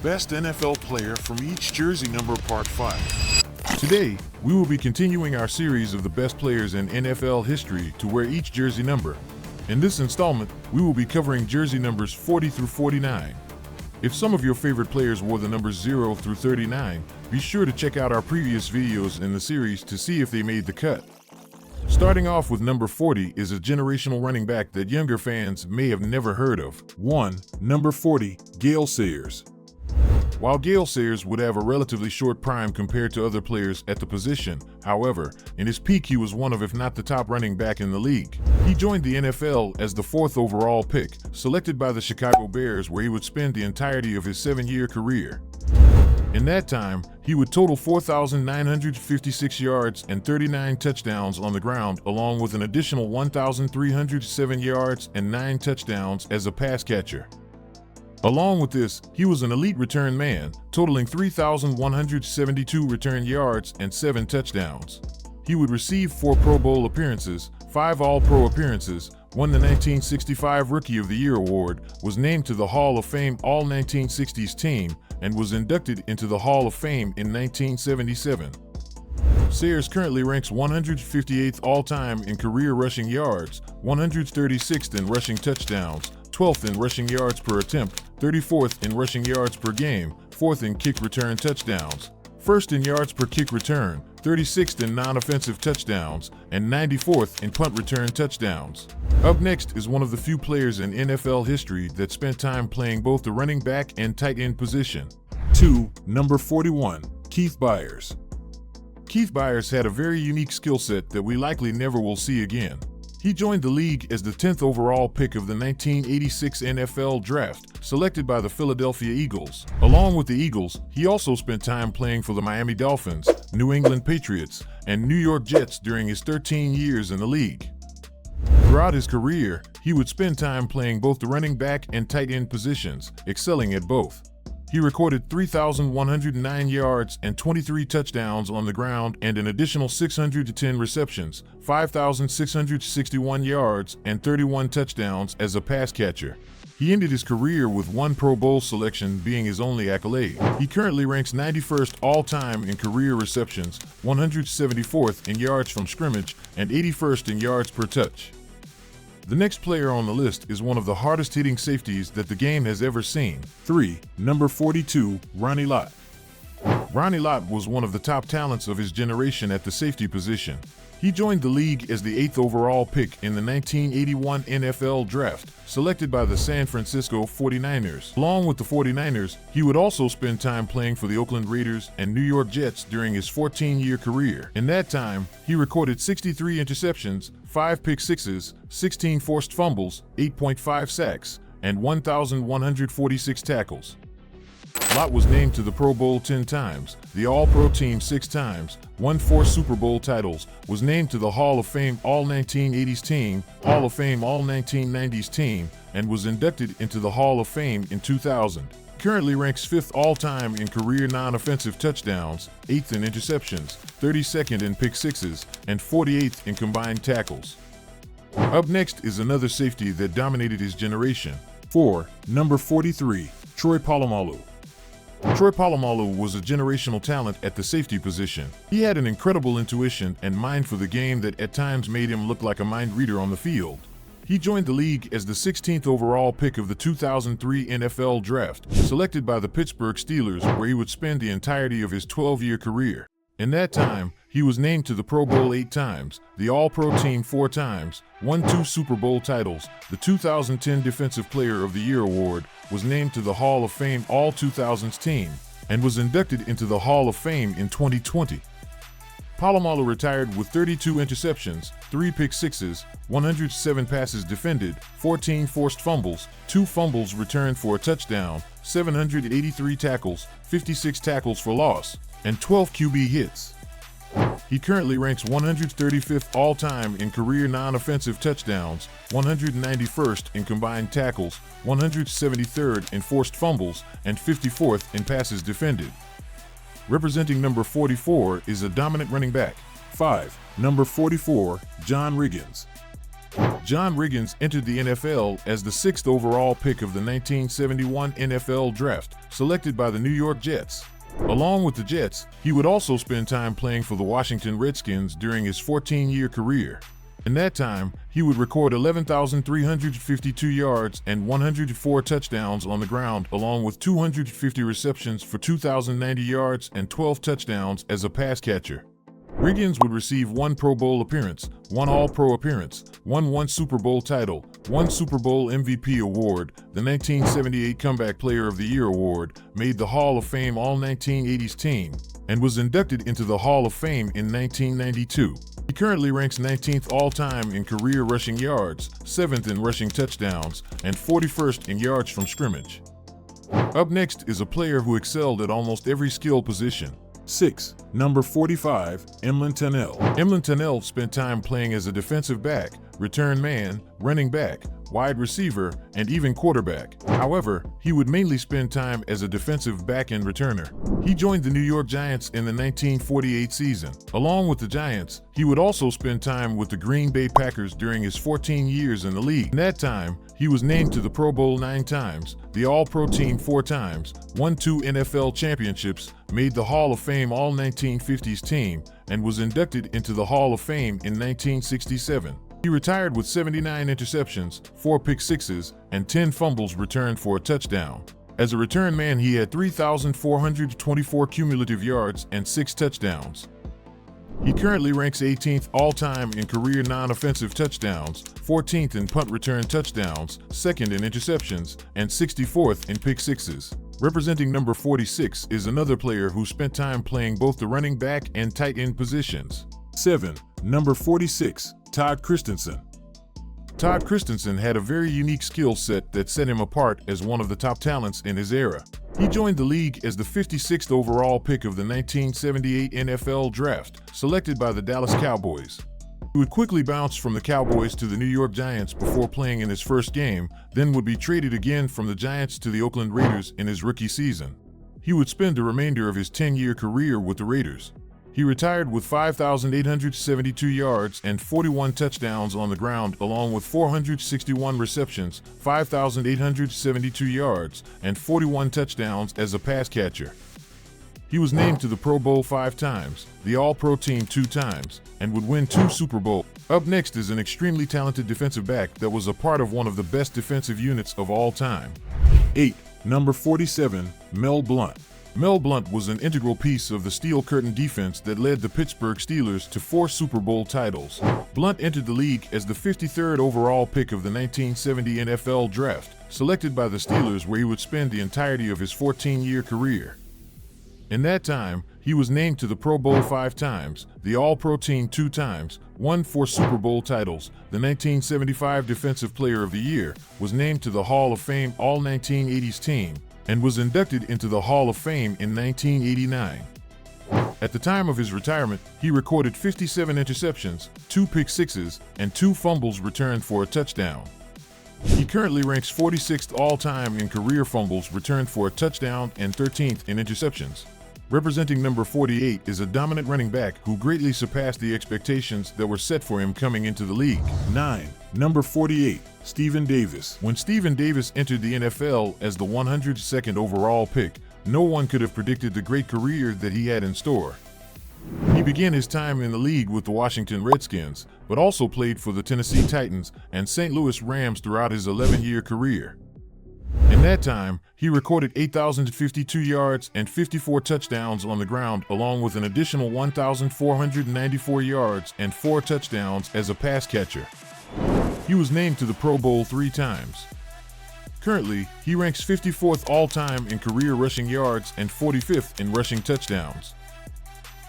Best NFL Player from Each Jersey Number Part 5. Today, we will be continuing our series of the best players in NFL history to wear each jersey number. In this installment, we will be covering jersey numbers 40 through 49. If some of your favorite players wore the numbers 0 through 39, be sure to check out our previous videos in the series to see if they made the cut. Starting off with number 40 is a generational running back that younger fans may have never heard of. 1. Number 40, Gale Sayers. While Gale Sayers would have a relatively short prime compared to other players at the position, however, in his peak he was one of if not the top running back in the league. He joined the NFL as the 4th overall pick, selected by the Chicago Bears, where he would spend the entirety of his 7-year career. In that time, he would total 4,956 yards and 39 touchdowns on the ground, along with an additional 1,307 yards and 9 touchdowns as a pass catcher. Along with this, he was an elite return man, totaling 3,172 return yards and 7 touchdowns. He would receive 4 Pro Bowl appearances, 5 All-Pro appearances, won the 1965 Rookie of the Year award, was named to the Hall of Fame All-1960s team, and was inducted into the Hall of Fame in 1977. Sayers currently ranks 158th all-time in career rushing yards, 136th in rushing touchdowns, 12th in rushing yards per attempt, 34th in rushing yards per game, 4th in kick return touchdowns, 1st in yards per kick return, 36th in non-offensive touchdowns, and 94th in punt return touchdowns. Up next is one of the few players in NFL history that spent time playing both the running back and tight end position. 2. Number 41, Keith Byars. Keith Byars had a very unique skill set that we likely never will see again. He joined the league as the 10th overall pick of the 1986 NFL Draft, selected by the Philadelphia Eagles. Along with the Eagles, he also spent time playing for the Miami Dolphins, New England Patriots, and New York Jets during his 13 years in the league. Throughout his career, he would spend time playing both the running back and tight end positions, excelling at both. He recorded 3,109 yards and 23 touchdowns on the ground and an additional 610 receptions, 5,661 yards, and 31 touchdowns as a pass catcher. He ended his career with 1 Pro Bowl selection being his only accolade. He currently ranks 91st all-time in career receptions, 174th in yards from scrimmage, and 81st in yards per touch. The next player on the list is one of the hardest-hitting safeties that the game has ever seen. 3. Number 42, Ronnie Lott. Ronnie Lott was one of the top talents of his generation at the safety position. He joined the league as the 8th overall pick in the 1981 NFL Draft, selected by the San Francisco 49ers. Along with the 49ers, he would also spend time playing for the Oakland Raiders and New York Jets during his 14-year career. In that time, he recorded 63 interceptions, 5 pick sixes, 16 forced fumbles, 8.5 sacks, and 1,146 tackles. Lott was named to the Pro Bowl 10 times, the All-Pro team 6 times, won 4 Super Bowl titles, was named to the Hall of Fame All-1980s team, Hall of Fame All-1990s team, and was inducted into the Hall of Fame in 2000. Currently ranks 5th all-time in career non-offensive touchdowns, 8th in interceptions, 32nd in pick sixes, and 48th in combined tackles. Up next is another safety that dominated his generation. 4. Number 43, Troy Polamalu. Troy Polamalu was a generational talent at the safety position. He had an incredible intuition and mind for the game that at times made him look like a mind reader on the field. He joined the league as the 16th overall pick of the 2003 NFL Draft, selected by the Pittsburgh Steelers, where he would spend the entirety of his 12-year career. In that time, he was named to the Pro Bowl 8 times, the All-Pro team 4 times, won 2 Super Bowl titles, the 2010 Defensive Player of the Year award, was named to the Hall of Fame All-2000s team, and was inducted into the Hall of Fame in 2020. Polamalu retired with 32 interceptions, 3 pick sixes, 107 passes defended, 14 forced fumbles, 2 fumbles returned for a touchdown, 783 tackles, 56 tackles for loss, and 12 QB hits. He currently ranks 135th all-time in career non-offensive touchdowns, 191st in combined tackles, 173rd in forced fumbles, and 54th in passes defended. Representing number 44 is a dominant running back. 5. Number 44, John Riggins. John Riggins entered the NFL as the 6th overall pick of the 1971 NFL Draft, selected by the New York Jets. Along with the Jets, he would also spend time playing for the Washington Redskins during his 14-year career. In that time, he would record 11,352 yards and 104 touchdowns on the ground, along with 250 receptions for 2,090 yards and 12 touchdowns as a pass catcher. Riggins would receive 1 Pro Bowl appearance, 1 All-Pro appearance, 1 Super Bowl title, 1 Super Bowl MVP award, the 1978 Comeback Player of the Year award, made the Hall of Fame All-1980s team, and was inducted into the Hall of Fame in 1992. He currently ranks 19th all-time in career rushing yards, 7th in rushing touchdowns, and 41st in yards from scrimmage. Up next is a player who excelled at almost every skill position. 6. Number 45, Emlen Tunnell. Emlen Tunnell spent time playing as a defensive back, return man, running back, wide receiver, and even quarterback. However, he would mainly spend time as a defensive back and returner. He joined the New York Giants in the 1948 season. Along with the Giants, he would also spend time with the Green Bay Packers during his 14 years in the league. In that time, he was named to the Pro Bowl 9 times, the All-Pro team 4 times, won 2 NFL championships, made the Hall of Fame All-1950s team, and was inducted into the Hall of Fame in 1967. He retired with 79 interceptions, 4 pick sixes, and 10 fumbles returned for a touchdown. As a return man, he had 3,424 cumulative yards and 6 touchdowns. He currently ranks 18th all-time in career non-offensive touchdowns, 14th in punt return touchdowns, 2nd in interceptions, and 64th in pick sixes. Representing number 46 is another player who spent time playing both the running back and tight end positions. 7. Number 46, Todd Christensen. Todd Christensen had a very unique skill set that set him apart as one of the top talents in his era. He joined the league as the 56th overall pick of the 1978 NFL Draft, selected by the Dallas Cowboys. He would quickly bounce from the Cowboys to the New York Giants before playing in his first game, then would be traded again from the Giants to the Oakland Raiders in his rookie season. He would spend the remainder of his 10-year career with the Raiders. He retired with 5,872 yards and 41 touchdowns on the ground, along with 461 receptions, 5,872 yards, and 41 touchdowns as a pass catcher. He was named to the Pro Bowl 5 times, the All-Pro team 2 times, and would win 2 Super Bowls. Up next is an extremely talented defensive back that was a part of one of the best defensive units of all time. 8. Number 47, Mel Blount. Mel Blount was an integral piece of the Steel Curtain defense that led the Pittsburgh Steelers to 4 Super Bowl titles. Blount entered the league as the 53rd overall pick of the 1970 NFL Draft, selected by the Steelers, where he would spend the entirety of his 14-year career. In that time, he was named to the Pro Bowl 5 times, the All-Pro team 2 times, won 4 Super Bowl titles, the 1975 Defensive Player of the Year, was named to the Hall of Fame All-1980s team, and was inducted into the Hall of Fame in 1989. At the time of his retirement, he recorded 57 interceptions, 2 pick sixes, and 2 fumbles returned for a touchdown. He currently ranks 46th all-time in career fumbles returned for a touchdown and 13th in interceptions. Representing number 48 is a dominant running back who greatly surpassed the expectations that were set for him coming into the league. 9. Number 48, Stephen Davis. When Stephen Davis entered the NFL as the 102nd overall pick, no one could have predicted the great career that he had in store. He began his time in the league with the Washington Redskins, but also played for the Tennessee Titans and St. Louis Rams throughout his 11-year career. In that time, he recorded 8,052 yards and 54 touchdowns on the ground, along with an additional 1,494 yards and 4 touchdowns as a pass catcher. He was named to the Pro Bowl 3 times. Currently, he ranks 54th all-time in career rushing yards and 45th in rushing touchdowns.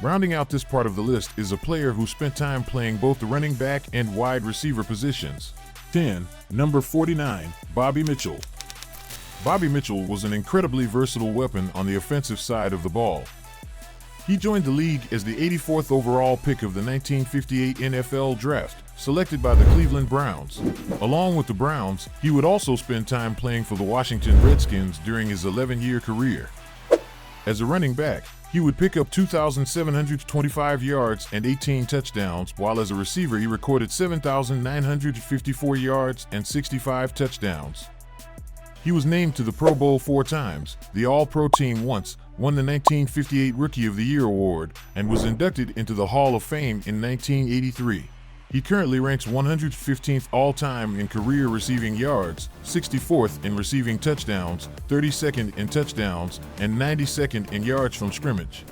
Rounding out this part of the list is a player who spent time playing both the running back and wide receiver positions. 10. Number 49, Bobby Mitchell. Bobby Mitchell was an incredibly versatile weapon on the offensive side of the ball. He joined the league as the 84th overall pick of the 1958 NFL Draft, selected by the Cleveland Browns. Along with the Browns, he would also spend time playing for the Washington Redskins during his 11-year career. As a running back, he would pick up 2,725 yards and 18 touchdowns, while as a receiver he recorded 7,954 yards and 65 touchdowns. He was named to the Pro Bowl 4 times, the All-Pro team once, won the 1958 Rookie of the Year award, and was inducted into the Hall of Fame in 1983. He currently ranks 115th all-time in career receiving yards, 64th in receiving touchdowns, 32nd in touchdowns, and 92nd in yards from scrimmage.